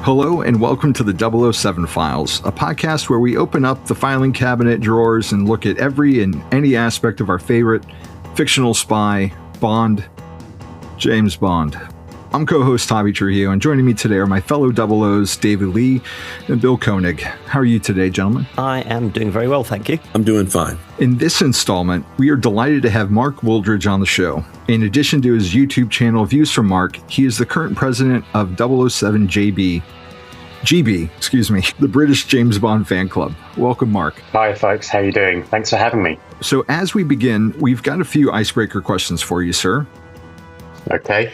Hello and welcome to the 007 Files, a podcast where we open up the filing cabinet drawers and look at every and any aspect of our favorite fictional spy, Bond, James Bond. I'm co-host Javi Trujillo, and joining me today are my fellow 00s, David Lee and Bill Koenig. How are you today, gentlemen? I am doing very well, thank you. I'm doing fine. In this installment, we are delighted to have Mark Wooldridge on the show. In addition to his YouTube channel Views from Mark, he is the current president of 007 GB, the British James Bond fan club. Welcome, Mark. Hi, folks. How are you doing? Thanks for having me. So as we begin, we've got a few icebreaker questions for you, sir. Okay.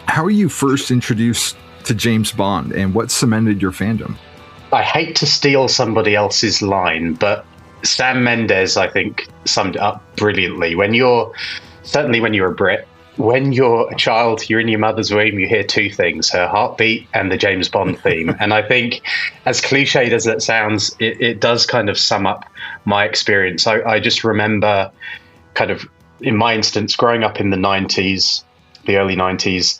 How were you first introduced to James Bond, and what cemented your fandom? I hate to steal somebody else's line, but Sam Mendes, I think, summed it up brilliantly. When you're a Brit, when you're a child, you're in your mother's womb, you hear two things, her heartbeat and the James Bond theme. And I think, as cliched as that sounds, it does kind of sum up my experience. I just remember kind of, in my instance, growing up in the early 90s,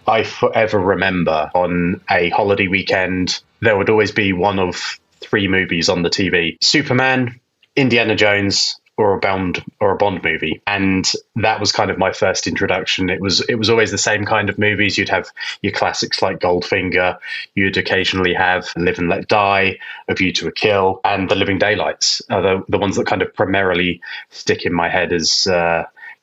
I forever remember on a holiday weekend, there would always be one of three movies on the TV: Superman, Indiana Jones, or a Bond movie. And that was kind of my first introduction. It was always the same kind of movies. You'd have your classics like Goldfinger. You'd occasionally have Live and Let Die, A View to a Kill, and The Living Daylights are the ones that kind of primarily stick in my head as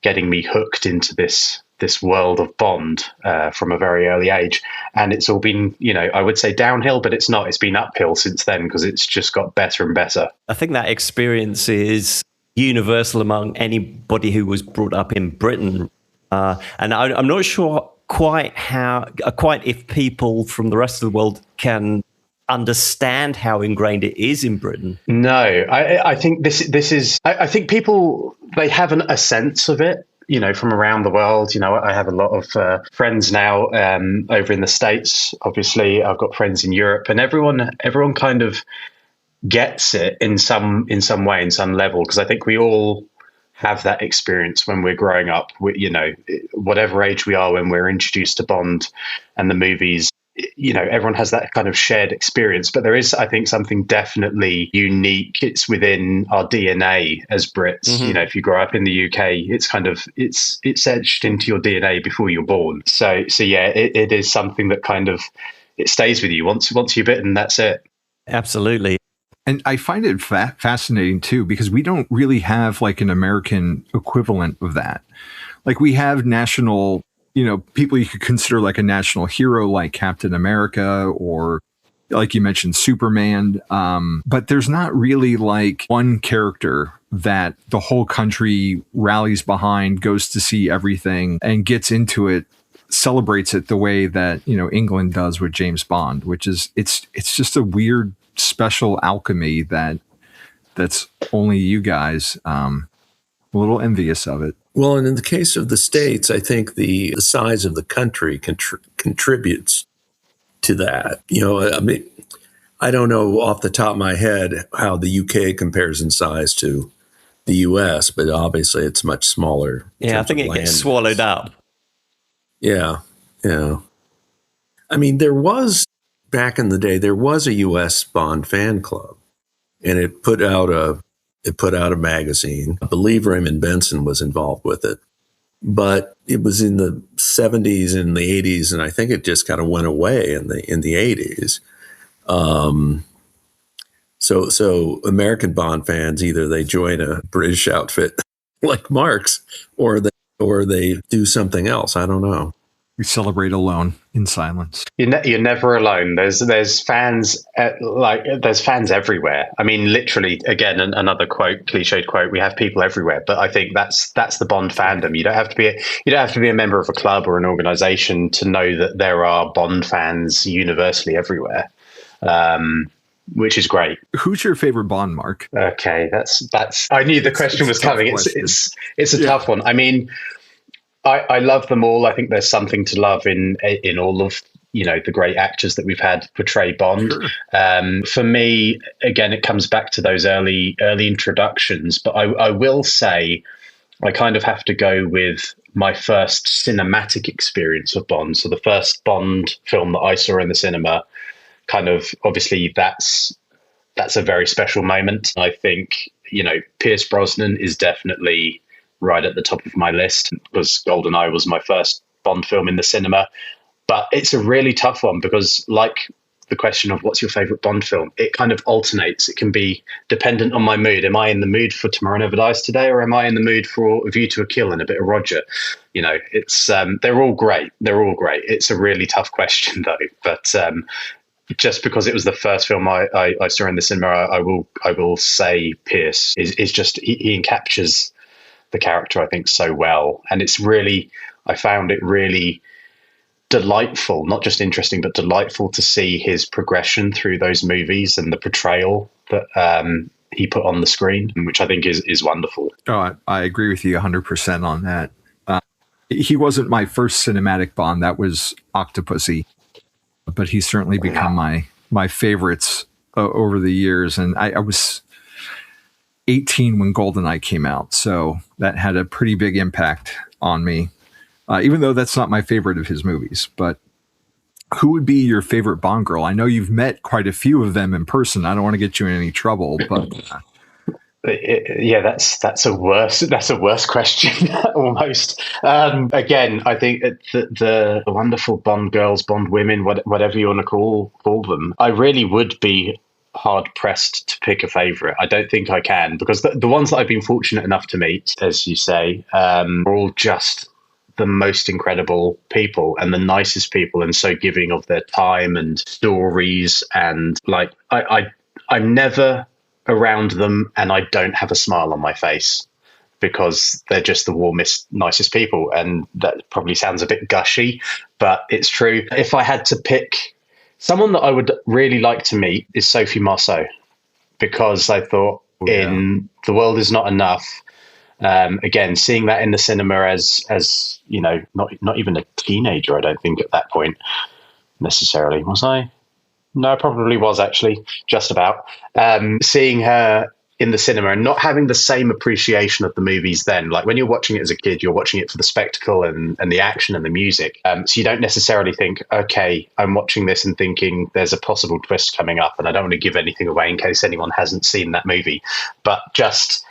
getting me hooked into this world of Bond from a very early age. And it's all been, I would say downhill, but it's not. It's been uphill since then because it's just got better and better. I think that experience is universal among anybody who was brought up in Britain. And I'm not sure quite if people from the rest of the world can understand how ingrained it is in Britain. No, I think this is, I think people, they have a sense of it, from around the world. I have a lot of friends now over in the States. Obviously, I've got friends in Europe, and everyone kind of gets it in some way, in some level, because I think we all have that experience when we're growing up. Whatever age we are when we're introduced to Bond and the movies. Everyone has that kind of shared experience, but there is, I think, something definitely unique. It's within our DNA as Brits. Mm-hmm. If you grow up in the UK, it's kind of, it's etched into your DNA before you're born. So yeah, it is something that kind of, it stays with you once you're bitten, that's it. Absolutely. And I find it fascinating too, because we don't really have like an American equivalent of that. Like we have national, people you could consider like a national hero, like Captain America, or like you mentioned, Superman. But there's not really like one character that the whole country rallies behind, goes to see everything and gets into it, celebrates it the way that, England does with James Bond, which is, it's just a weird, special alchemy that's only you guys, a little envious of it. Well, and in the case of the States, I think the size of the country contributes to that. I mean, I don't know off the top of my head how the UK compares in size to the US, but obviously it's much smaller. Yeah, I think it gets swallowed up. Yeah. I mean, back in the day, there was a US Bond fan club, and it put out a magazine. I believe Raymond Benson was involved with it, but it was in the 70s and the 80s, and I think it just kind of went away in the 80s. So American Bond fans, either they join a British outfit like Mark's, or they do something else. I don't know. We celebrate alone in silence. You're never alone. There's fans there's fans everywhere. I mean, literally, again, another cliched quote. We have people everywhere, but I think that's the Bond fandom. You don't have to be a member of a club or an organization to know that there are Bond fans universally everywhere, which is great. Who's your favorite Bond, Mark? Okay, that's. I knew the question was coming. It's a tough one. I mean, I love them all. I think there's something to love in all of the great actors that we've had portray Bond. Sure. For me, again, it comes back to those early introductions. But I will say, I kind of have to go with my first cinematic experience of Bond. So the first Bond film that I saw in the cinema kind of obviously that's a very special moment. I think, Pierce Brosnan is definitely right at the top of my list because GoldenEye was my first Bond film in the cinema. But it's a really tough one because, like the question of what's your favorite Bond film, it kind of alternates. It can be dependent on my mood. Am I in the mood for Tomorrow Never Dies today, or am I in the mood for A View to a Kill and a bit of Roger? It's they're all great. They're all great. It's a really tough question though. But just because it was the first film I saw in the cinema, I will say Pierce is just he captures the character, I think, so well, and I found it really delightful, not just interesting, but delightful to see his progression through those movies and the portrayal that he put on the screen, which I think is wonderful. Oh, I agree with you 100% on that. He wasn't my first cinematic Bond. That was Octopussy, but he's certainly become my favorites over the years. And I was 18 when GoldenEye came out, so that had a pretty big impact on me. Even though that's not my favorite of his movies. But who would be your favorite Bond girl? I know you've met quite a few of them in person. I don't want to get you in any trouble, but yeah, that's a worse question almost. Again, I think the wonderful Bond girls, Bond women, whatever you want to call them, I really would be hard pressed to pick a favorite. I don't think I can, because the ones that I've been fortunate enough to meet, as you say, are all just the most incredible people and the nicest people, and so giving of their time and stories. And like, I'm never around them and I don't have a smile on my face because they're just the warmest, nicest people. And that probably sounds a bit gushy, but it's true. If I had to pick someone that I would really like to meet, is Sophie Marceau, because I thought in The World Is Not Enough, again, seeing that in the cinema as not even a teenager, I don't think at that point necessarily. Was I? No, I probably was actually, just about. Seeing her in the cinema and not having the same appreciation of the movies then. Like when you're watching it as a kid, you're watching it for the spectacle and the action and the music. So you don't necessarily think, okay, I'm watching this and thinking there's a possible twist coming up, and I don't want to give anything away in case anyone hasn't seen that movie. But just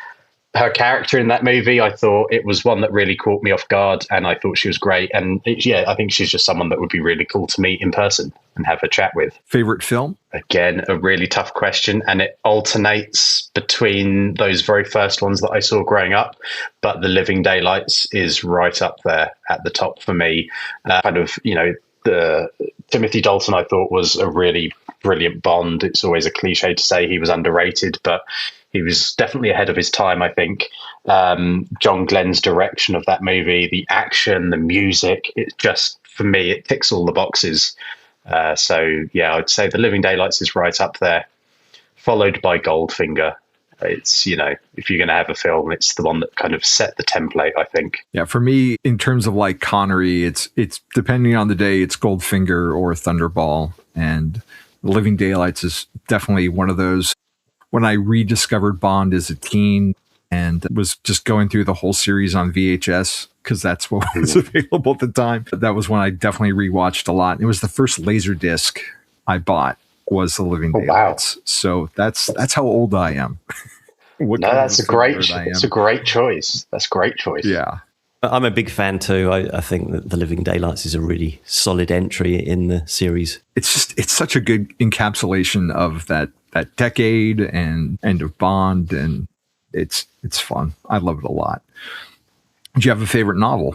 her character in that movie, I thought it was one that really caught me off guard, and I thought she was great. And I think she's just someone that would be really cool to meet in person and have a chat with. Favorite film? Again, a really tough question, and it alternates between those very first ones that I saw growing up, but The Living Daylights is right up there at the top for me. The Timothy Dalton, I thought, was a really brilliant Bond. It's always a cliche to say he was underrated, but he was definitely ahead of his time, I think. John Glenn's direction of that movie, the action, the music, it just, for me, it ticks all the boxes. I'd say The Living Daylights is right up there, followed by Goldfinger. It's, if you're going to have a film, it's the one that kind of set the template, I think. Yeah, for me, in terms of like Connery, it's depending on the day, it's Goldfinger or Thunderball. And The Living Daylights is definitely one of those. When I rediscovered Bond as a teen and was just going through the whole series on VHS, because that's what was available at the time, that was when I definitely rewatched a lot. It was the first laser disc I bought was The Living Daylights. Wow. So that's how old I am. That's a great choice. That's a great choice. Yeah. I'm a big fan too. I think that The Living Daylights is a really solid entry in the series. It's such a good encapsulation of that decade and end of Bond, and it's fun. I love it a lot. Do you have a favorite novel?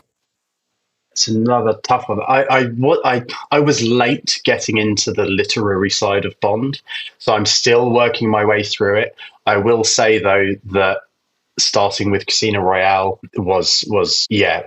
It's another tough one. I was late getting into the literary side of Bond, so I'm still working my way through it. I will say though that starting with Casino Royale was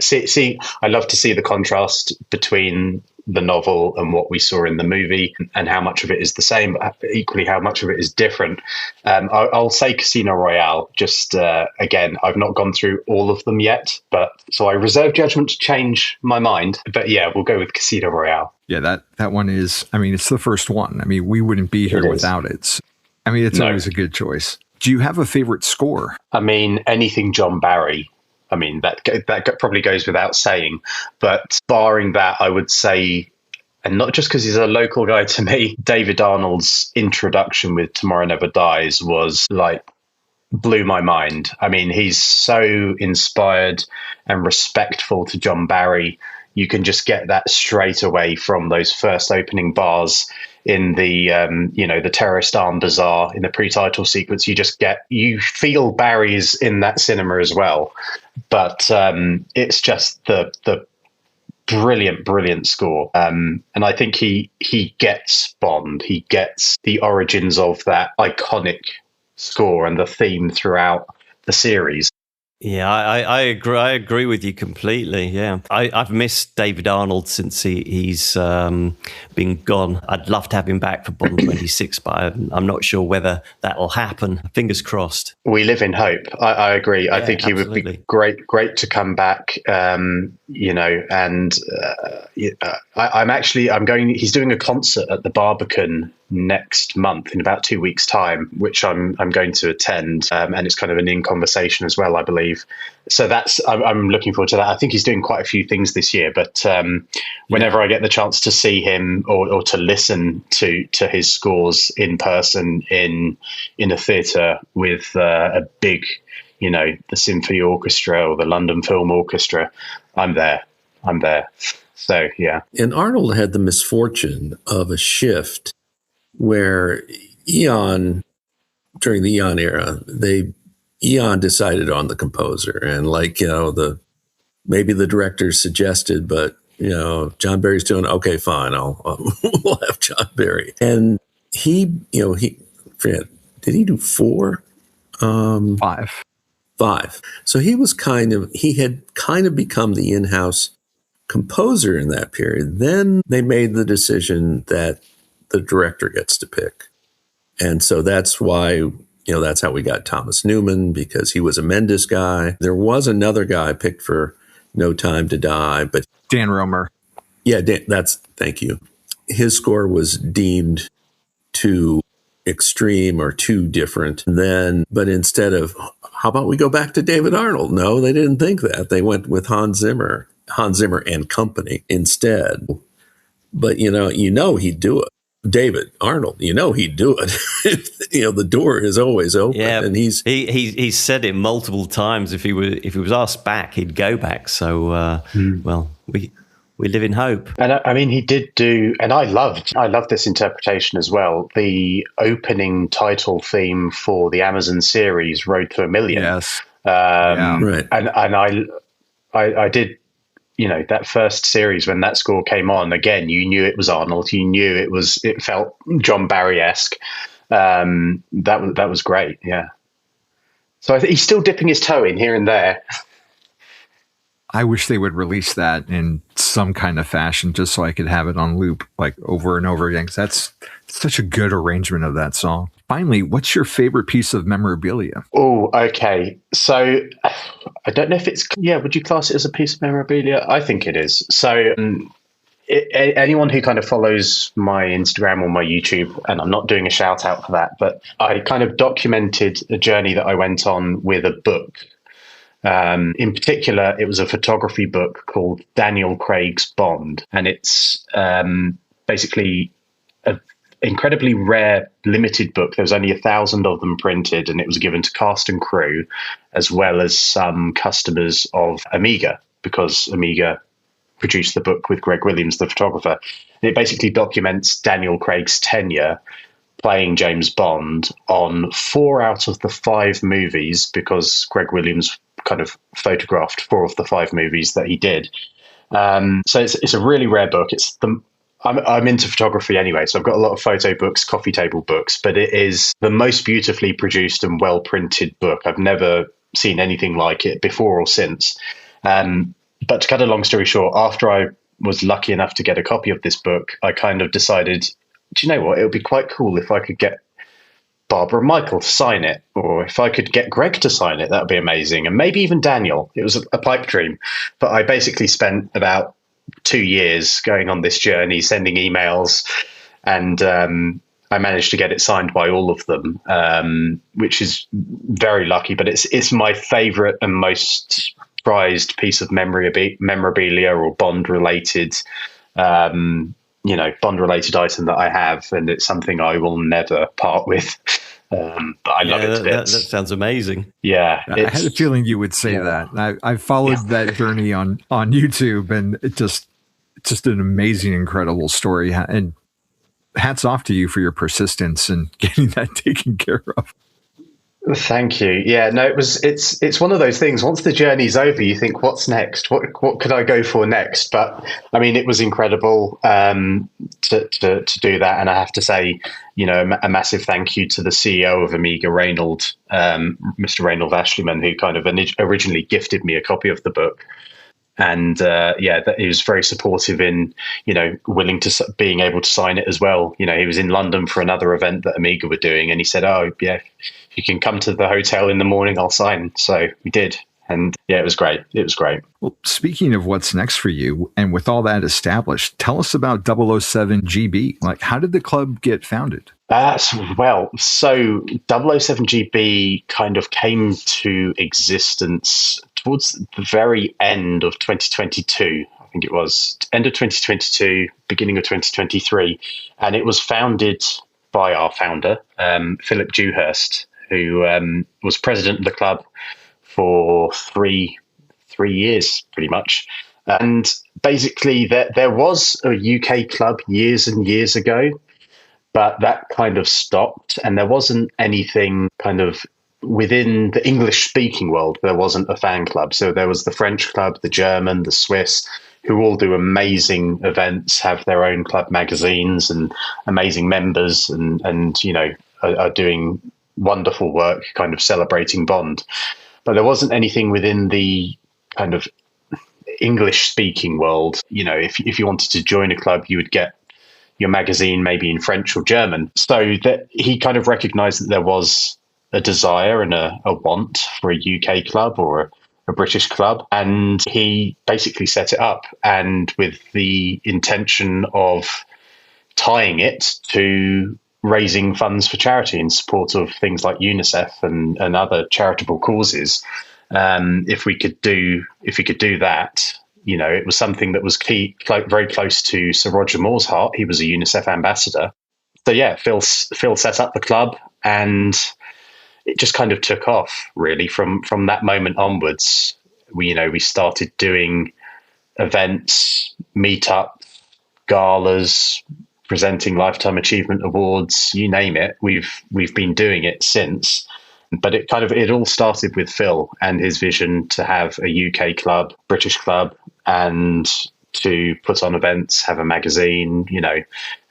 See, I love to see the contrast between the novel and what we saw in the movie, and how much of it is the same, but equally how much of it is different. I'll say Casino Royale. Just again, I've not gone through all of them yet, but so I reserve judgment to change my mind. But yeah, we'll go with Casino Royale. Yeah, that one is. I mean, it's the first one. I mean, we wouldn't be here without it. I mean, it's always a good choice. Do you have a favorite score? I mean, anything John Barry. I mean, that probably goes without saying, but barring that, I would say and not just because he's a local guy to me, David Arnold's introduction with Tomorrow Never Dies was like, blew my mind. I mean, he's so inspired and respectful to John Barry. You can just get that straight away from those first opening bars in the, the Terrorist Arm Bazaar in the pre-title sequence. You feel Barry's in that cinema as well. But it's just the brilliant score. And I think he gets Bond. He gets the origins of that iconic score and the theme throughout the series. Yeah, I agree. I agree with you completely. Yeah, I've missed David Arnold since he's been gone. I'd love to have him back for Bond 26, but I'm not sure whether that'll happen. Fingers crossed. We live in hope. I agree. I think he absolutely. would be great to come back. I'm going. He's doing a concert at the Barbican next month in about 2 weeks' time, which I'm going to attend, and it's kind of an in conversation as well, I believe. So I'm looking forward to that. I think he's doing quite a few things this year, but whenever I get the chance to see him or to listen to his scores in person in a theatre with a big, the Symphony Orchestra or the London Film Orchestra, I'm there. So yeah. And Arnold had the misfortune of a shift where Eon, during the Eon era, Eon decided on the composer, and maybe the director suggested, but John Barry's doing okay, fine. We'll have John Barry, and he forget, did he do 4? 5. 5. So he had kind of become the in-house composer in that period. Then they made the decision that the director gets to pick. And so that's why, that's how we got Thomas Newman, because he was a Mendes guy. There was another guy picked for No Time to Die, but Dan Romer. Yeah, thank you. His score was deemed too extreme or too different. But instead of, how about we go back to David Arnold? No, they didn't think that. They went with Hans Zimmer and Company instead. But he'd do it. David Arnold, he'd do it. The door is always open. Yeah, and he's said it multiple times. If he was asked back, he'd go back. So well, we live in hope. And I mean, he did do, and I loved this interpretation as well. The opening title theme for the Amazon series, Road to a Million. Yes, right. And I did. That first series, when that score came on, again, you knew it was Arnold. You knew it felt John Barry-esque. That was great. Yeah. So he's still dipping his toe in here and there. I wish they would release that in some kind of fashion, just so I could have it on loop, like over and over again. 'Cause that's such a good arrangement of that song. Finally, what's your favorite piece of memorabilia? Oh, okay. So I don't know if would you class it as a piece of memorabilia? I think it is. So anyone who kind of follows my Instagram or my YouTube, and I'm not doing a shout out for that, but I kind of documented a journey that I went on with a book. In particular, it was a photography book called Daniel Craig's Bond, and it's basically an incredibly rare, limited book. There was only 1,000 of them printed, and it was given to cast and crew, as well as some customers of Amiga, because Amiga produced the book with Greg Williams, the photographer. And it basically documents Daniel Craig's tenure playing James Bond on 4 out of the 5 movies, because Greg Williams kind of photographed 4 of the 5 movies that he did. So it's a really rare book. I'm into photography anyway, so I've got a lot of photo books, coffee table books, but it is the most beautifully produced and well printed book. I've never seen anything like it before or since. But to cut a long story short, after I was lucky enough to get a copy of this book, I kind of decided, do you know what? It would be quite cool if I could get Barbara and Michael to sign it, or if I could get Greg to sign it, that would be amazing. And maybe even Daniel. It was a pipe dream. But I basically spent about 2 years going on this journey, sending emails, and I managed to get it signed by all of them, which is very lucky. But it's my favorite and most prized piece of memorabilia or Bond related Bond related item that I have, and it's something I will never part with. But I love it to bits. That sounds amazing. Yeah, I had a feeling you would say that. I followed that journey on YouTube, and it's just an amazing, incredible story. And hats off to you for your persistence and getting that taken care of. Thank you. Yeah, no, it's one of those things. Once the journey's over, you think, what's next? What could I go for next? But I mean, it was incredible to do that. And I have to say, a massive thank you to the CEO of Amiga, Reynold, Mr. Reynold Ashleyman, who kind of originally gifted me a copy of the book. And that he was very supportive in, willing to being able to sign it as well. He was in London for another event that Amiga were doing, and he said, "Oh yeah, if you can come to the hotel in the morning, I'll sign." So we did, and yeah, it was great. It was great. Well, speaking of what's next for you, and with all that established, tell us about 007 GB. Like, how did the club get founded? So 007 GB kind of came to existence towards the very end of 2022. I think it was end of 2022, beginning of 2023. And it was founded by our founder, Philip Dewhurst, who was president of the club for three years, pretty much. And basically, there was a UK club years and years ago, but that kind of stopped, and there wasn't anything kind of within the English-speaking world. There wasn't a fan club. So there was the French club, the German, the Swiss, who all do amazing events, have their own club magazines and amazing members, and are doing wonderful work, kind of celebrating Bond. But there wasn't anything within the kind of English-speaking world. If you wanted to join a club, you would get your magazine maybe in French or German. So that he kind of recognized that there was a desire and a want for a UK club or a British club. And he basically set it up, and with the intention of tying it to raising funds for charity in support of things like UNICEF and other charitable causes. If we could do that, it was something that was very close to Sir Roger Moore's heart. He was a UNICEF ambassador. So yeah, Phil set up the club, and it just kind of took off really from that moment onwards. We started doing events, meetups, galas, presenting lifetime achievement awards, you name it. We've been doing it since. But it all started with Phil and his vision to have a UK club, British club, and to put on events, have a magazine,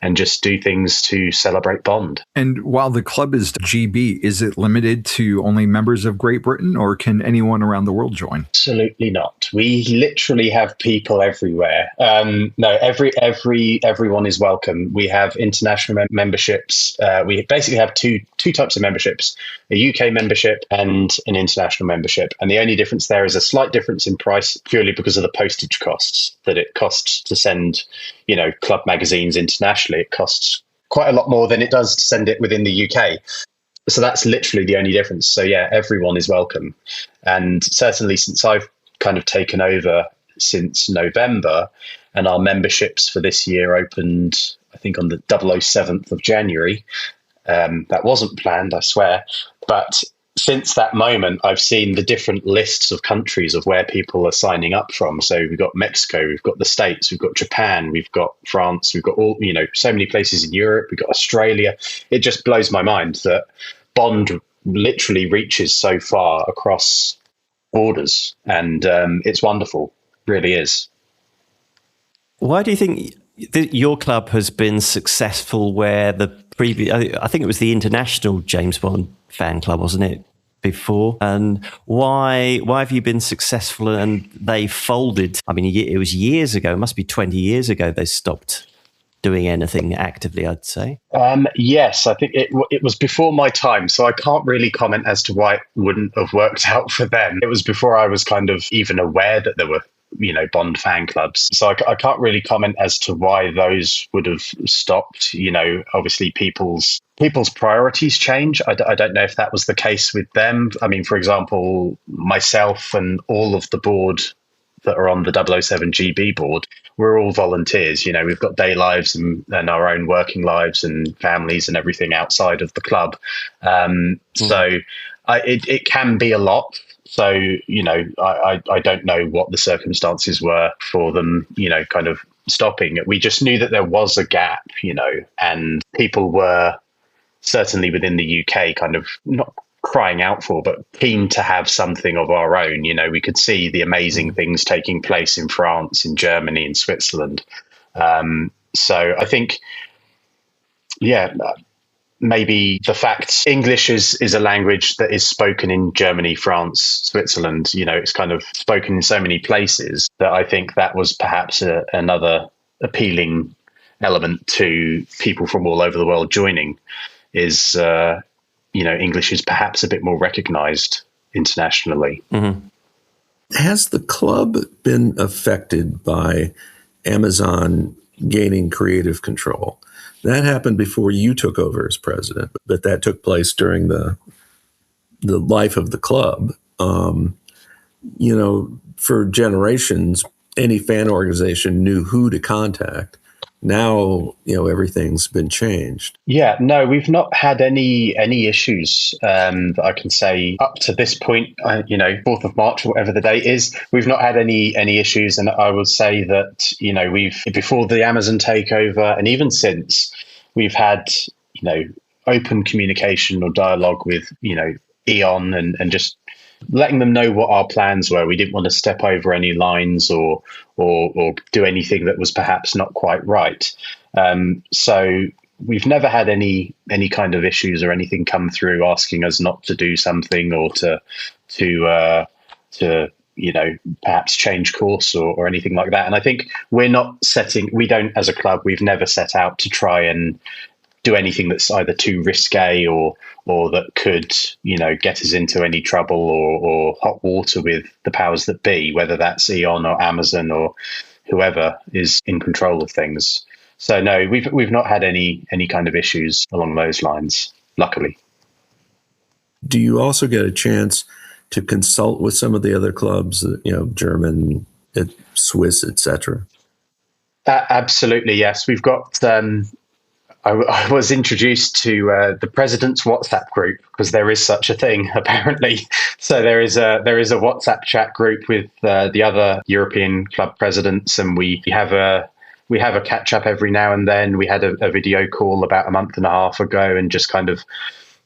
and just do things to celebrate Bond. And while the club is GB, is it limited to only members of Great Britain, or can anyone around the world join? Absolutely not. We literally have people everywhere. No, everyone is welcome. We have international memberships. We basically have two types of memberships: a UK membership and an international membership. And the only difference there is a slight difference in price, purely because of the postage costs that it costs to send, club magazines internationally. It costs quite a lot more than it does to send it within the UK. So that's literally the only difference. So yeah, everyone is welcome. And certainly since I've kind of taken over since November, and our memberships for this year opened, I think, on the 07th of January. That wasn't planned, I swear. But since that moment, I've seen the different lists of countries of where people are signing up from. So we've got Mexico, we've got the States, we've got Japan, we've got France, we've got all, so many places in Europe, we've got Australia. It just blows my mind that Bond literally reaches so far across borders. And it's wonderful, really is. Why do you think that your club has been successful where the previous, I think it was the International James Bond fan club, wasn't it, before? And why have you been successful and they folded? I mean, it was years ago, it must be 20 years ago they stopped doing anything actively, I'd say. Yes, I think it was before my time, so I can't really comment as to why it wouldn't have worked out for them. It was before I was kind of even aware that there were Bond fan clubs. So I can't really comment as to why those would have stopped. Obviously people's priorities change. I don't know if that was the case with them. I mean, for example, myself and all of the board that are on the 007 GB board, we're all volunteers. You know, we've got day lives and our own working lives and families and everything outside of the club. So it can be a lot. So, you know, I don't know what the circumstances were for them, you know, kind of stopping it. We just knew that there was a gap, you know, and people were certainly within the UK kind of not crying out for, but keen to have something of our own. You know, we could see the amazing things taking place in France, in Germany, in Switzerland. So I think, yeah, maybe the fact English is a language that is spoken in Germany, France, Switzerland, you know, it's kind of spoken in so many places that I think that was perhaps another appealing element to people from all over the world joining is, you know, English is perhaps a bit more recognized internationally. Has the club been affected by Amazon gaining creative control? That happened before you took over as president, but that took place during the life of the club. You know, for generations, any fan organization knew who to contact. Now, you know, everything's been changed. Yeah, no, we've not had any issues that I can say up to this point. You know, 4th of March, whatever the date is, we've not had any issues. And I would say that, you know, we've before the Amazon takeover and even since, we've had, you know, open communication or dialogue with, you know, Eon and just letting them know what our plans were. We didn't want to step over any lines or do anything that was perhaps not quite right. So we've never had any kind of issues or anything come through asking us not to do something or to you know, perhaps change course or anything like that. And I think we don't as a club, we've never set out to try and do anything that's either too risque or that could, you know, get us into any trouble or hot water with the powers that be, whether that's Eon or Amazon or whoever is in control of things. So no, we've not had any kind of issues along those lines, luckily. Do you also get a chance to consult with some of the other clubs, you know, German, Swiss, etc.? Absolutely, yes. We've got. I was introduced to the president's WhatsApp group because there is such a thing apparently. So there is a WhatsApp chat group with the other European club presidents, and we have a catch up every now and then. We had a video call about a month and a half ago and just kind of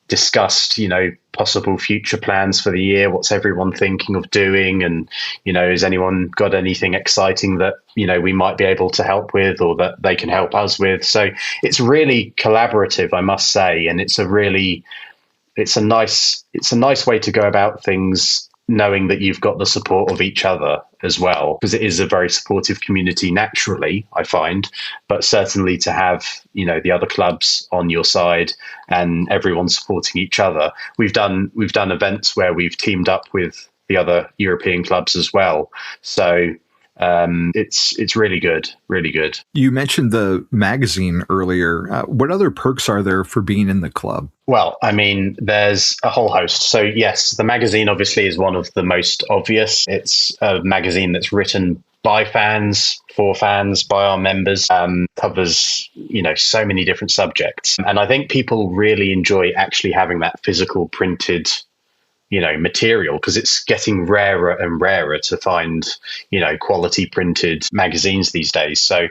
discussed, you know, possible future plans for the year. What's everyone thinking of doing? And, you know, has anyone got anything exciting that, you know, we might be able to help with or that they can help us with? So it's really collaborative, I must say. And it's a nice way to go about things, knowing that you've got the support of each other as well, because it is a very supportive community naturally, I find, but certainly to have, you know, the other clubs on your side and everyone supporting each other. We've done events where we've teamed up with the other European clubs as well. So it's really good, really good. You mentioned the magazine earlier. What other perks are there for being in the club? Well, I mean, there's a whole host. So yes, the magazine obviously is one of the most obvious. It's a magazine that's written by fans, for fans, by our members, covers, you know, so many different subjects. And I think people really enjoy actually having that physical printed, you know, material, because it's getting rarer and rarer to find, you know, quality printed magazines these days. So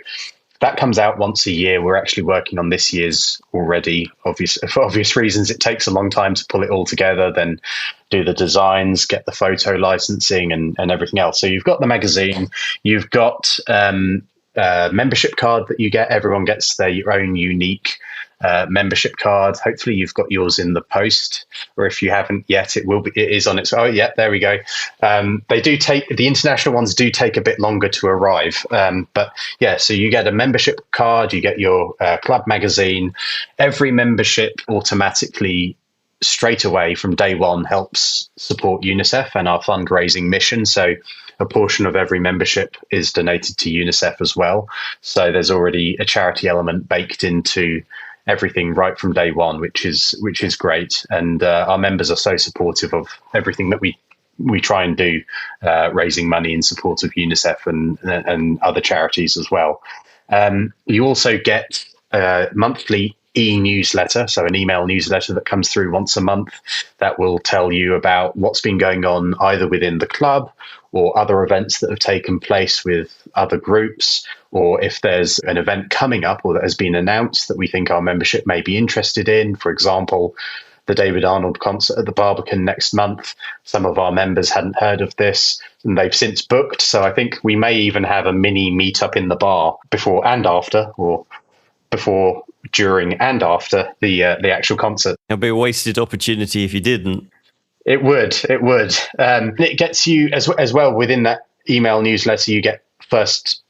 that comes out once a year. We're actually working on this year's already. For obvious reasons, it takes a long time to pull it all together, then do the designs, get the photo licensing and everything else. So you've got the magazine, you've got a membership card that you get. Everyone gets their own unique membership card. Hopefully you've got yours in the post, or if you haven't yet, it is on its. Oh yeah, there we go. The international ones do take a bit longer to arrive, but yeah, so you get a membership card, you get your club magazine. Every membership automatically straight away from day one helps support UNICEF and our fundraising mission. So a portion of every membership is donated to UNICEF as well. So there's already a charity element baked into everything right from day one, which is great. And our members are so supportive of everything that we we try and do raising money in support of UNICEF and other charities as well. You also get a monthly e-newsletter, so an email newsletter that comes through once a month that will tell you about what's been going on either within the club or other events that have taken place with other groups, or if there's an event coming up or that has been announced that we think our membership may be interested in. For example, the David Arnold concert at the Barbican next month. Some of our members hadn't heard of this and they've since booked. So I think we may even have a mini meetup in the bar before and after, or before, during and after the actual concert. It'd be a wasted opportunity if you didn't. It would. It gets you as well within that email newsletter. You get first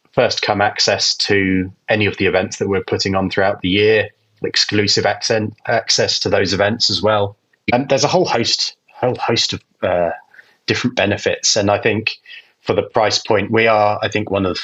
come access to any of the events that we're putting on throughout the year, exclusive access to those events as well. And there's a whole host of different benefits. And I think for the price point, we are, I think, one of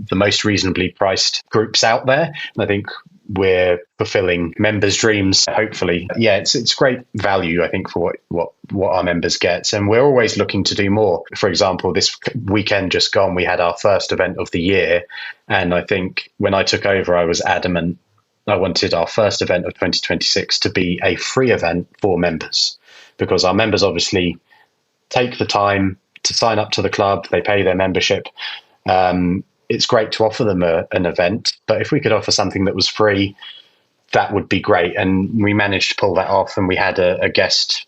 the most reasonably priced groups out there. And I think we're fulfilling members' dreams, hopefully. Yeah, it's great value, I think, for what our members get. And we're always looking to do more. For example, this weekend just gone, we had our first event of the year. And I think when I took over, I was adamant I wanted our first event of 2026 to be a free event for members, because our members obviously take the time to sign up to the club. They pay their membership. It's great to offer them an event, but if we could offer something that was free, that would be great. And we managed to pull that off. And we had a guest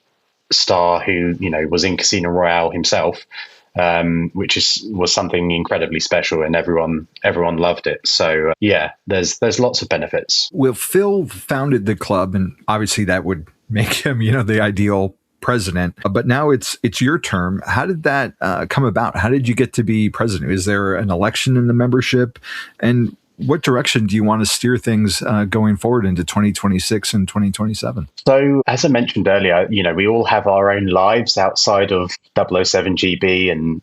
star who, was in Casino Royale himself, which was something incredibly special, and everyone loved it. So yeah, there's lots of benefits. Well, Phil founded the club, and obviously that would make him, the ideal president. But now it's your term. How did that come about? How did you get to be president? Is there an election in the membership? And what direction do you want to steer things going forward into 2026 and 2027? So, as I mentioned earlier, we all have our own lives outside of 007 GB and,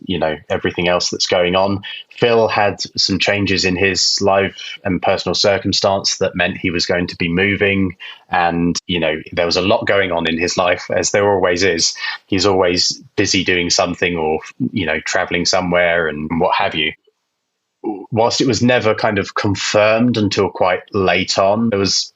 everything else that's going on. Phil had some changes in his life and personal circumstance that meant he was going to be moving. And, there was a lot going on in his life, as there always is. He's always busy doing something or, traveling somewhere and what have you. Whilst it was never kind of confirmed until quite late on, there was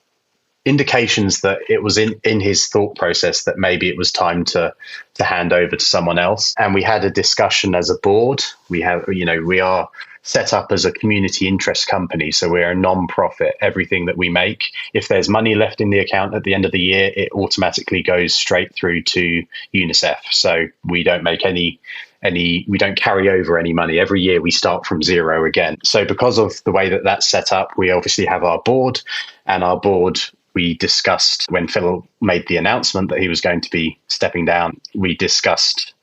indications that it was in his thought process that maybe it was time to hand over to someone else. And we had a discussion as a board. We are set up as a community interest company. So we're a non-profit. Everything that we make, if there's money left in the account at the end of the year, it automatically goes straight through to UNICEF. So we don't make we don't carry over any money. Every year we start from zero again. So because of the way that that's set up, we obviously have our board, and our board, we discussed when Phil made the announcement that he was going to be stepping down, we discussed,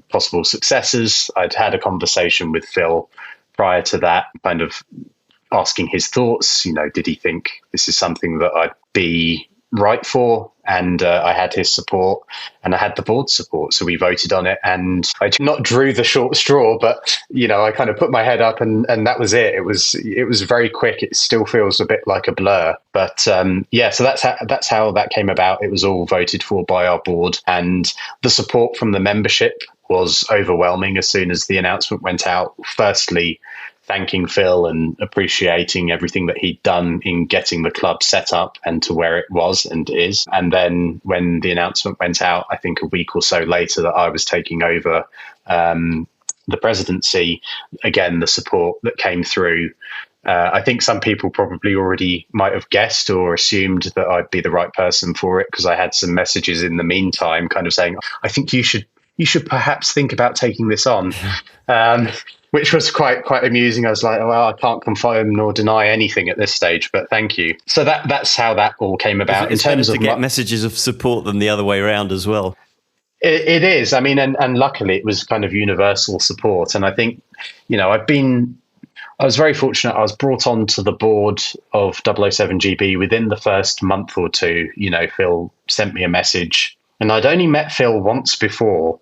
possible successors. I'd had a conversation with Phil prior to that, kind of asking his thoughts. Did he think this is something that I'd be right for? And I had his support, and I had the board's support. So we voted on it, and I not drew the short straw, but I kind of put my head up, and that was it. It was very quick. It still feels a bit like a blur, but so that's how that came about. It was all voted for by our board, and the support from the membership was overwhelming as soon as the announcement went out. Firstly, thanking Phil and appreciating everything that he'd done in getting the club set up and to where it was and is. And then when the announcement went out, I think a week or so later, that I was taking over the presidency, again, the support that came through. I think some people probably already might have guessed or assumed that I'd be the right person for it, because I had some messages in the meantime kind of saying, I think you should perhaps think about taking this on. Which was quite amusing. I was like, well, I can't confirm nor deny anything at this stage, but thank you. So that's how that all came about. It's in terms of to get messages of support than the other way around as well. It is. I mean, and luckily it was kind of universal support. And I think, I was very fortunate. I was brought on to the board of 007 GB within the first month or two. Phil sent me a message, and I'd only met Phil once before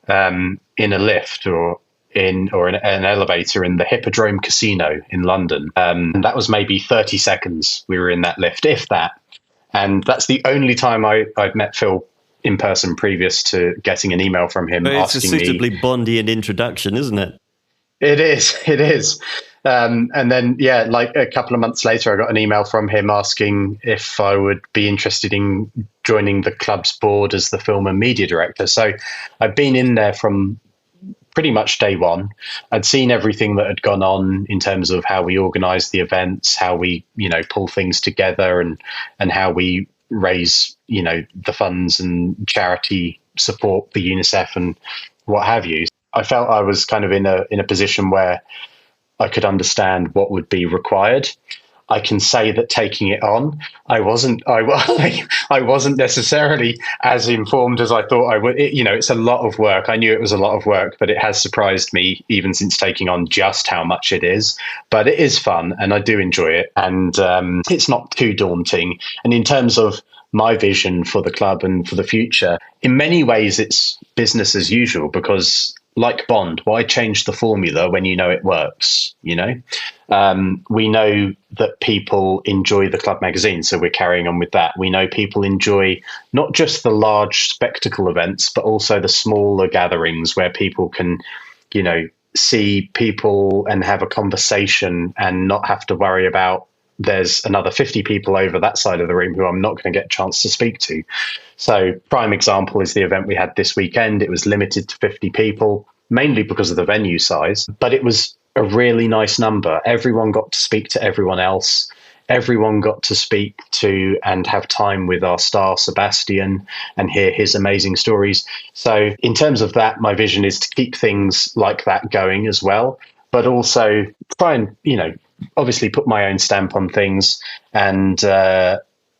in a lift or in an elevator in the Hippodrome Casino in London. And that was maybe 30 seconds we were in that lift, if that. And that's the only time I've met Phil in person previous to getting an email from him It's asking a suitably Bondian introduction, isn't it? It is. And then, like a couple of months later, I got an email from him asking if I would be interested in joining the club's board as the film and media director. So I've been in there from pretty much day one. I'd seen everything that had gone on in terms of how we organize the events, how we, pull things together and how we raise, the funds and charity support for UNICEF and what have you. I felt I was kind of in a position where I could understand what would be required. I can say that taking it on, I wasn't necessarily as informed as I thought I would. It's a lot of work. I knew it was a lot of work, but it has surprised me even since taking on just how much it is. But it is fun and I do enjoy it. And it's not too daunting. And in terms of my vision for the club and for the future, in many ways, it's business as usual because like Bond, why change the formula when you know it works? We know that people enjoy the club magazine, so we're carrying on with that. We know people enjoy not just the large spectacle events, but also the smaller gatherings where people can, see people and have a conversation and not have to worry about there's another 50 people over that side of the room who I'm not going to get a chance to speak to. So prime example is the event we had this weekend. It was limited to 50 people, mainly because of the venue size, but it was a really nice number. Everyone got to speak to everyone else. Everyone got to speak to and have time with our star Sebastian and hear his amazing stories. So in terms of that, my vision is to keep things like that going as well, but also try and, obviously put my own stamp on things and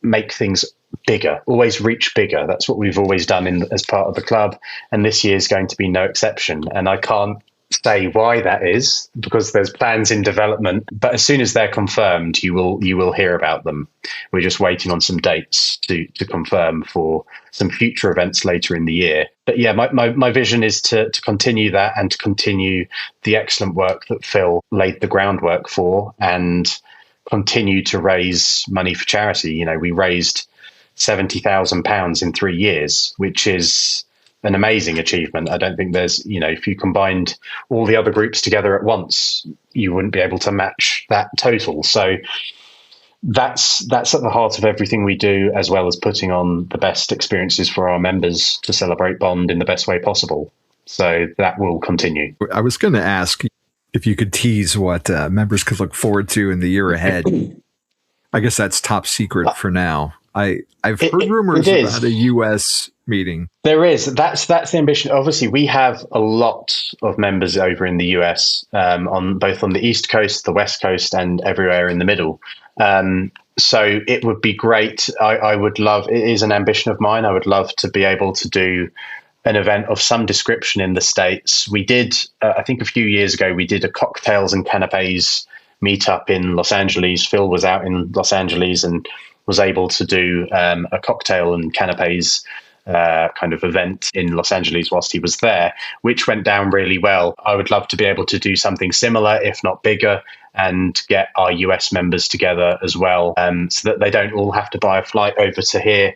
make things bigger, always reach bigger. That's what we've always done as part of the club. And this year is going to be no exception. And I can't say why that is because there's plans in development, but as soon as they're confirmed, you will hear about them. We're just waiting on some dates to confirm for some future events later in the year. But yeah, my vision is to continue that and to continue the excellent work that Phil laid the groundwork for and continue to raise money for charity. We raised £70,000 in 3 years, which is an amazing achievement. I don't think there's, if you combined all the other groups together at once, you wouldn't be able to match that total. So that's at the heart of everything we do, as well as putting on the best experiences for our members to celebrate Bond in the best way possible. So that will continue. I was going to ask if you could tease what members could look forward to in the year ahead. I guess that's top secret for now. I've heard rumors about a U.S. meeting. There is. That's the ambition. Obviously, we have a lot of members over in the US, on both on the East Coast, the West Coast, and everywhere in the middle. So it would be great. I would love. It is an ambition of mine. I would love to be able to do an event of some description in the States. We did, I think, a few years ago. We did a cocktails and canapes meetup in Los Angeles. Phil was out in Los Angeles and was able to do a cocktail and canapes kind of event in Los Angeles whilst he was there, which went down really well. I would love to be able to do something similar, if not bigger, and get our US members together as well, so that they don't all have to buy a flight over to here,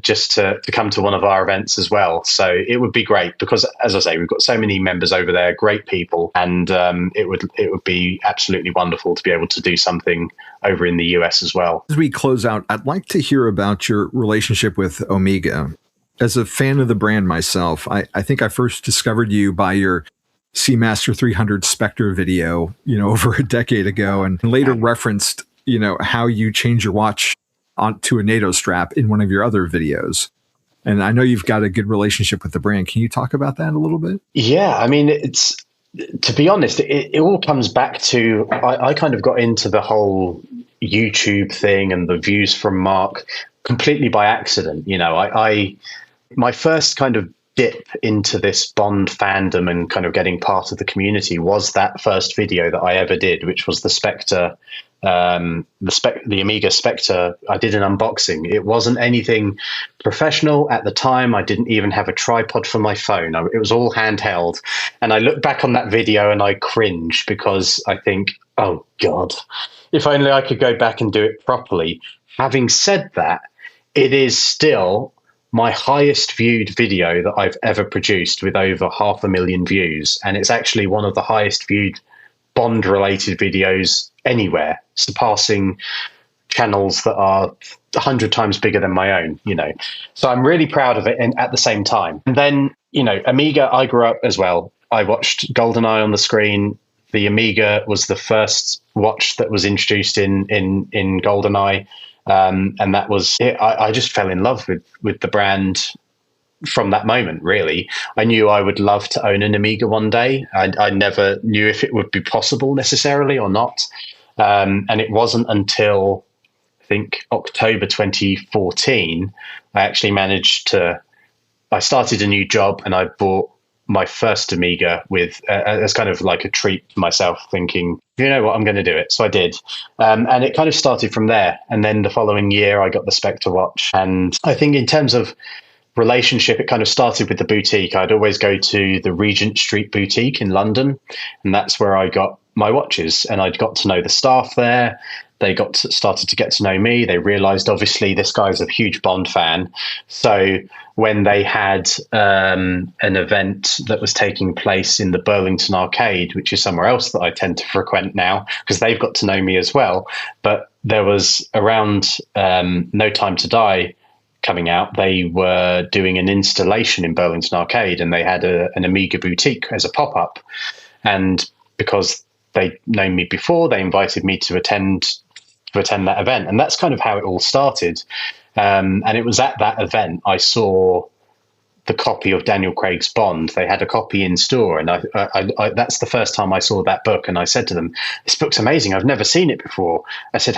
just to come to one of our events as well. So it would be great because, as I say, we've got so many members over there, great people, and it would be absolutely wonderful to be able to do something over in the US as well. As we close out, I'd like to hear about your relationship with Omega. As a fan of the brand myself, I think I first discovered you by your Seamaster 300 Spectre video, over a decade ago, and later referenced, how you change your watch onto a NATO strap in one of your other videos. And I know you've got a good relationship with the brand. Can you talk about that a little bit? Yeah, I mean, to be honest, it all comes back to, I kind of got into the whole YouTube thing and the views from Mark completely by accident. My first kind of dip into this Bond fandom and kind of getting part of the community was that first video that I ever did, which was the Spectre, the Amiga Spectre. I did an unboxing. It wasn't anything professional at the time. I didn't even have a tripod for my phone. It was all handheld. And I look back on that video and I cringe because I think, oh God, if only I could go back and do it properly. Having said that, it is still my highest viewed video that I've ever produced with over 500,000 views. And it's actually one of the highest viewed Bond related videos anywhere, surpassing channels that are 100 times bigger than my own, So I'm really proud of it. And at the same time, and then, Amiga, I grew up as well. I watched GoldenEye on the screen. The Amiga was the first watch that was introduced in GoldenEye. And that was it. I just fell in love with the brand from that moment, really. I knew I would love to own an Amiga one day. I never knew if it would be possible necessarily or not. And it wasn't until, I think, October 2014, I started a new job and I bought my first Amiga as kind of like a treat to myself, thinking, you know what, I'm going to do it. So I did. And it kind of started from there. And then the following year, I got the Spectre watch. And I think in terms of relationship, it kind of started with the boutique. I'd always go to the Regent Street boutique in London. And that's where I got my watches. And I'd got to know the staff there. They started to get to know me. They realized, obviously, this guy's a huge Bond fan. So when they had an event that was taking place in the Burlington Arcade, which is somewhere else that I tend to frequent now, because they've got to know me as well. But there was around No Time to Die coming out. They were doing an installation in Burlington Arcade, and they had an Amiga boutique as a pop-up. And because they'd known me before, they invited me to attend that event. And that's kind of how it all started. And it was at that event I saw the copy of Daniel Craig's Bond. They had a copy in store, and I that's the first time I saw that book. And I said to them, "This book's amazing. I've never seen it before." I said,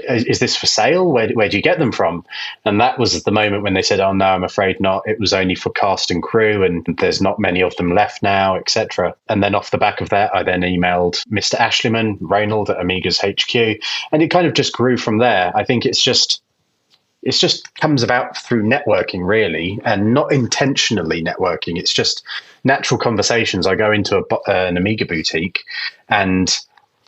"Is this for sale? Where do you get them from?" And that was the moment when they said, "Oh no, I'm afraid not. It was only for cast and crew, and there's not many of them left now, etc." And then off the back of that, I then emailed Mr. Ashleyman, Reynold at Amiga's HQ, and it kind of just grew from there. I think it just comes about through networking, really, and not intentionally networking. It's just natural conversations. I go into an Amiga boutique, and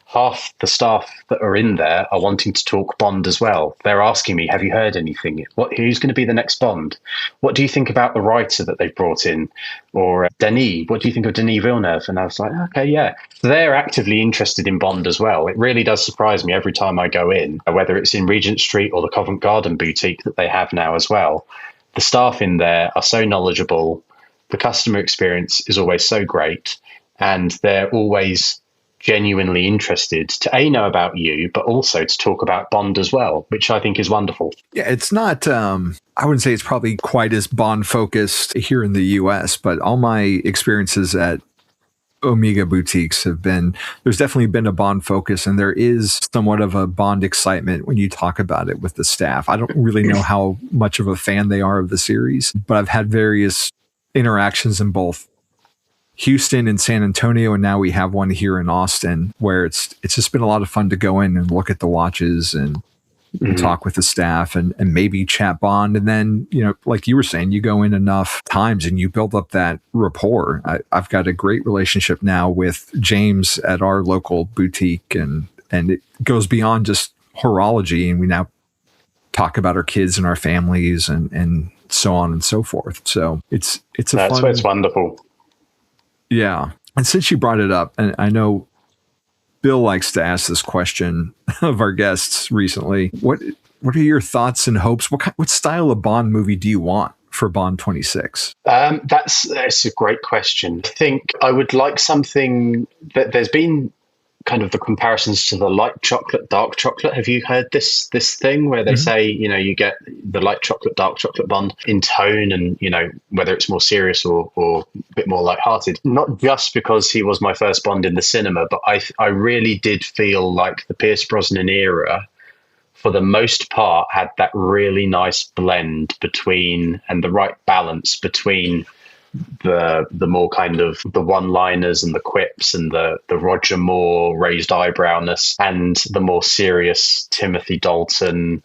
half the staff that are in there are wanting to talk Bond as well. They're asking me, "Have you heard anything? Who's going to be the next Bond? What do you think about the writer that they've brought in? Or Denis, what do you think of Denis Villeneuve?" And I was like, okay, yeah. So they're actively interested in Bond as well. It really does surprise me every time I go in, whether it's in Regent Street or the Covent Garden boutique that they have now as well. The staff in there are so knowledgeable. The customer experience is always so great. And they're always genuinely interested to know about you, but also to talk about Bond as well, which I think is wonderful. Yeah, it's not, I wouldn't say it's probably quite as Bond focused here in the US, but all my experiences at Omega boutiques there's definitely been a Bond focus, and there is somewhat of a Bond excitement when you talk about it with the staff. I don't really know how much of a fan they are of the series, but I've had various interactions in both Houston and San Antonio, and now we have one here in Austin, where it's just been a lot of fun to go in and look at the watches and talk with the staff and maybe chat Bond. And then, like you were saying, you go in enough times and you build up that rapport. I've got a great relationship now with James at our local boutique, and it goes beyond just horology, and we now talk about our kids and our families and so on and so forth. So it's that's why it's wonderful. Yeah. And since you brought it up, and I know Bill likes to ask this question of our guests recently, what are your thoughts and hopes? What style of Bond movie do you want for Bond 26? That's a great question. I think I would like something that there's been kind of the comparisons to the light chocolate, dark chocolate. Have you heard this thing where they say, you get the light chocolate, dark chocolate Bond in tone, and, whether it's more serious or a bit more lighthearted, not just because he was my first Bond in the cinema, but I really did feel like the Pierce Brosnan era, for the most part, had that really nice blend between, and the right balance between the more kind of the one-liners and the quips and the Roger Moore raised eyebrowness, and the more serious Timothy Dalton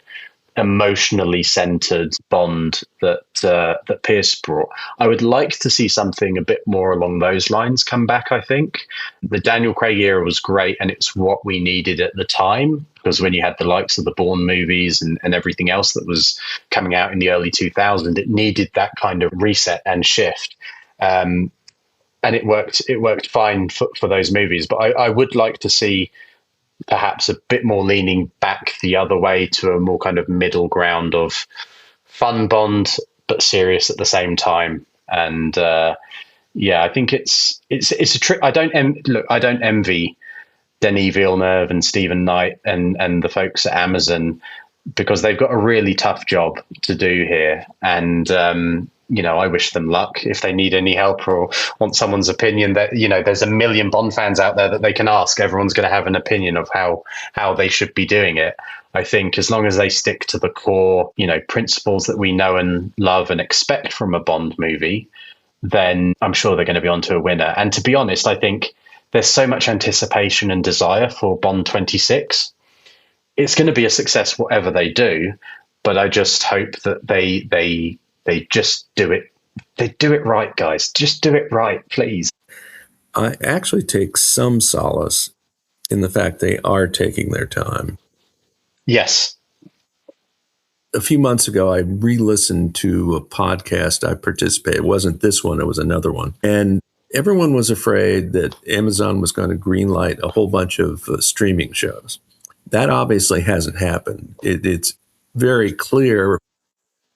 emotionally centered Bond that Pierce brought. I would like to see something a bit more along those lines come back. I think the Daniel Craig era was great, and it's what we needed at the time, because when you had the likes of the Bourne movies and everything else that was coming out in the early 2000s, it needed that kind of reset and shift. And it worked fine for those movies. But I would like to see perhaps a bit more leaning back the other way to a more kind of middle ground of fun Bond, but serious at the same time. And I think it's a trick. I don't envy Denis Villeneuve and Stephen Knight and the folks at Amazon, because they've got a really tough job to do here. And I wish them luck. If they need any help or want someone's opinion, that there's a million Bond fans out there that they can ask. Everyone's going to have an opinion of how they should be doing it. I think as long as they stick to the core, principles that we know and love and expect from a Bond movie, then I'm sure they're going to be onto a winner. And to be honest, I think there's so much anticipation and desire for Bond 26. It's going to be a success whatever they do, but I just hope that they just do it. They do it right, guys. Just do it right, please. I actually take some solace in the fact they are taking their time. Yes. A few months ago, I re-listened to a podcast I participated. It wasn't this one, it was another one. And everyone was afraid that Amazon was going to greenlight a whole bunch of streaming shows. That obviously hasn't happened. It's very clear.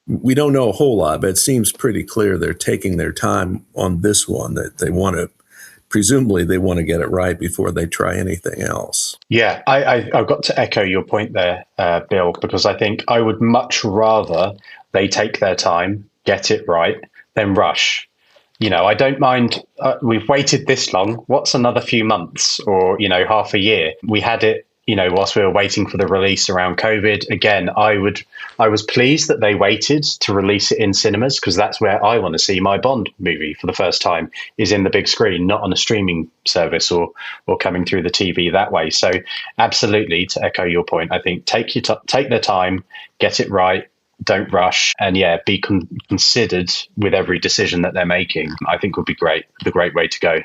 We don't know a whole lot, but it seems pretty clear they're taking their time on this one, that presumably they want to get it right before they try anything else. Yeah, I've got to echo your point there, Bill, because I think I would much rather they take their time, get it right, than rush. I don't mind. We've waited this long. What's another few months or, half a year? We had it, whilst we were waiting for the release around COVID. Again, I was pleased that they waited to release it in cinemas, because that's where I want to see my Bond movie for the first time, is in the big screen, not on a streaming service or coming through the TV that way. So absolutely, to echo your point, I think take their time, get it right. Don't rush, and be considered with every decision that they're making. I think would be great. The great way to go.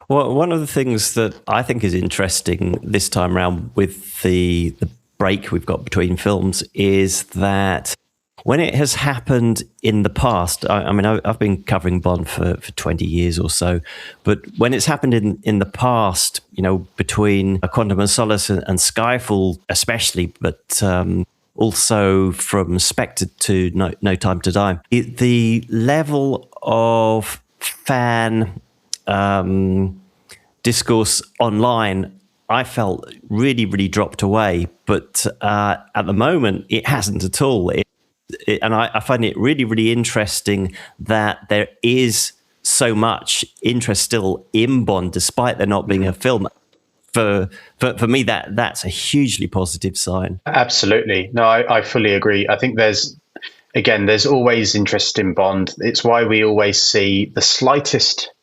Well, one of the things that I think is interesting this time around with the break we've got between films is that when it has happened in the past, I mean, I've been covering Bond for 20 years or so, but when it's happened in the past, between Quantum of Solace and Skyfall especially, but also from Spectre to No Time to Die, the level of fan discourse online, I felt really, really dropped away. But at the moment, it hasn't at all. And I find it really, really interesting that there is so much interest still in Bond, despite there not being a film. For me, that's a hugely positive sign. Absolutely. No, I fully agree. I think there's always interest in Bond. It's why we always see the slightest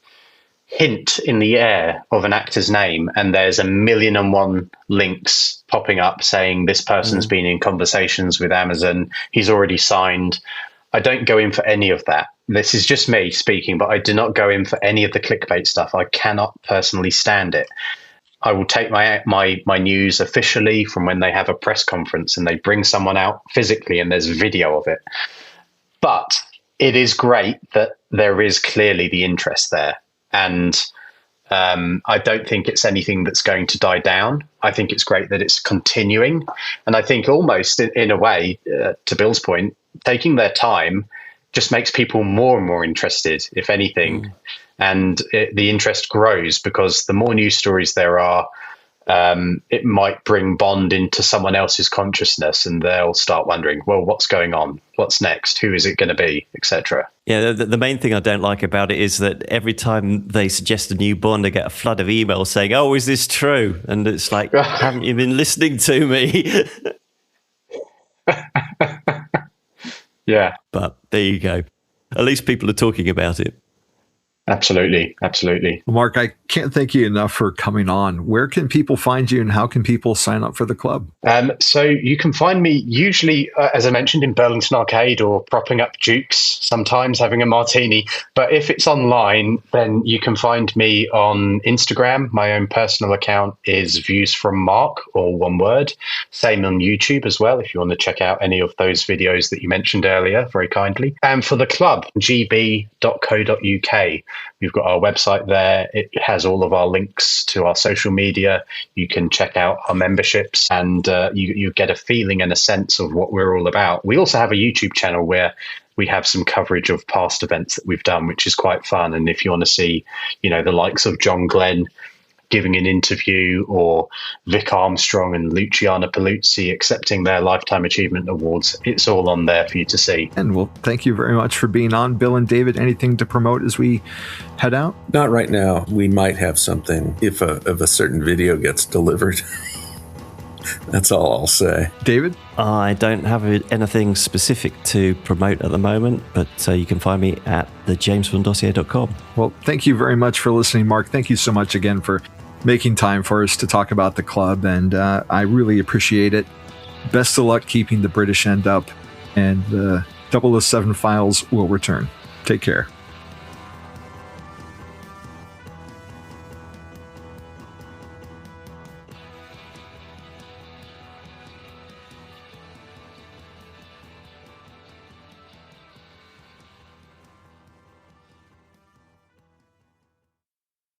hint in the air of an actor's name, and there's 1,000,001 links popping up saying this person's been in conversations with Amazon, he's already signed. I don't go in for any of that. This is just me speaking, but I do not go in for any of the clickbait stuff. I cannot personally stand it. I will take my news officially from when they have a press conference and they bring someone out physically and there's video of it. But it is great that there is clearly the interest there. And I don't think it's anything that's going to die down. I think it's great that it's continuing. And I think almost in a way, to Bill's point, taking their time just makes people more and more interested, if anything. And the interest grows because the more news stories there are, it might bring Bond into someone else's consciousness, and they'll start wondering, well, what's going on? What's next? Who is it going to be, etc. Yeah, the main thing I don't like about it is that every time they suggest a new Bond, I get a flood of emails saying, oh, is this true? And it's like, haven't you been listening to me? Yeah. But there you go. At least people are talking about it. Absolutely. Absolutely. Well, Mark, I can't thank you enough for coming on. Where can people find you and how can people sign up for the club? So you can find me usually, as I mentioned, in Burlington Arcade or propping up Dukes, sometimes having a martini. But if it's online, then you can find me on Instagram. My own personal account is Views from Mark, all one word. Same on YouTube as well, if you want to check out any of those videos that you mentioned earlier, very kindly. And for the club, gb.co.uk. We've got our website there. It has all of our links to our social media. You can check out our memberships and you get a feeling and a sense of what we're all about. We also have a YouTube channel where we have some coverage of past events that we've done, which is quite fun. And if you want to see, the likes of John Glenn giving an interview, or Vic Armstrong and Luciana Paluzzi accepting their Lifetime Achievement Awards, it's all on there for you to see. And well, thank you very much for being on. Bill and David, anything to promote as we head out? Not right now. We might have something if a certain video gets delivered. That's all I'll say. David? I don't have anything specific to promote at the moment, but you can find me at thejamesbonddossier.com. Well, thank you very much for listening, Mark. Thank you so much again for making time for us to talk about the club, and I really appreciate it. Best of luck keeping the British end up, and 007 Files will return. Take care.